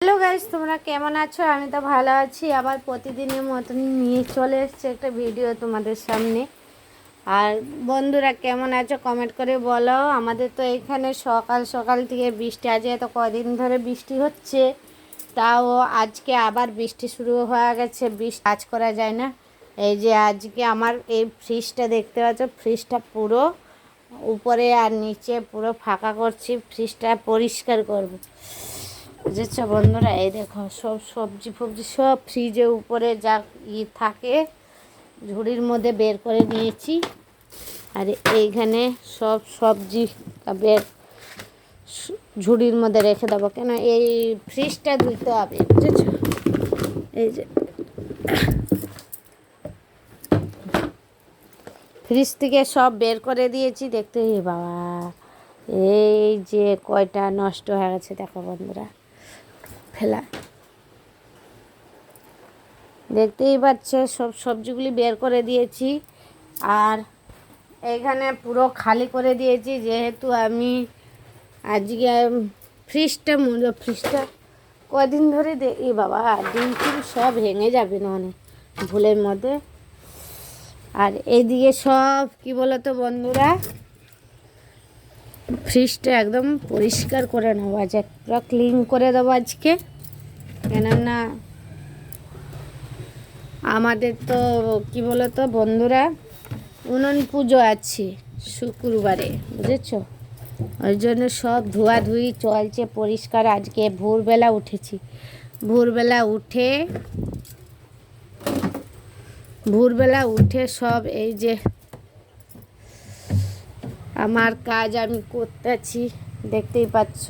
Hello guys, তোমরা কেমন আছো? আমি তো ভালো আছি। আবার প্রতিদিনের মতন নিয়ে চলে এসেছে একটা ভিডিও তোমাদের সামনে। আর বন্ধুরা কেমন আছো কমেন্ট করে বলো। আমাদের তো এখানে সকাল সকাল থেকে বৃষ্টি, আজকে তো কদিন ধরে বৃষ্টি হচ্ছে, তাও আজকে আবার বৃষ্টি শুরু হয়ে গেছে। বৃষ্টি কাজ করা যায় না। এই যে আজকে আমার এই ফ্রিজটা দেখতে পাচ্ছ, ফ্রিজটা পুরো উপরে আর নিচে পুরো ফাঁকা করছি, ফ্রিজটা পরিষ্কার করব। বুঝেছো বন্ধুরা? এই দেখো সব সবজি ফবজি সব ফ্রিজের উপরে যা থাকে ঝুড়ির মধ্যে বের করে নিয়েছি। আর এইখানে সব সবজি বের ঝুড়ির মধ্যে রেখে দেবো, কেন এই ফ্রিজটা ধুতে হবে। বুঝেছো? এই যে ফ্রিজ থেকে সব বের করে দিয়েছি। দেখতে বাবা, এই যে কয়টা নষ্ট হয়ে গেছে দেখো বন্ধুরা, ফেলা। দেখতেই পাচ্ছ সব সবজিগুলি বের করে দিয়েছি। আর এইখানে পুরো খালি করে দিয়েছি, যেহেতু আমি আজকে ফ্রিজটা কদিন ধরে দেখি বাবা ডিম টিম সব ভেঙে যাবে না অনেক ভুলের মধ্যে। আর এইদিকে সব কি বলতো বন্ধুরা, ফ্রিজটা একদম পরিষ্কার করে নেবো আজ, পুরো ক্লিন করে দেবো আজকে। কেননা আমাদের তো কি বলতো বন্ধুরা, উনুন পুজো আছে শুক্রবারে, বুঝেছো? ওই জন্য সব ধোয়াধুয়ি চলছে, পরিষ্কার। আজকে ভোরবেলা উঠেছি, ভোরবেলা উঠে সব এই যে আমার কাজ আমি করতেছি, দেখতেই পাচ্ছ।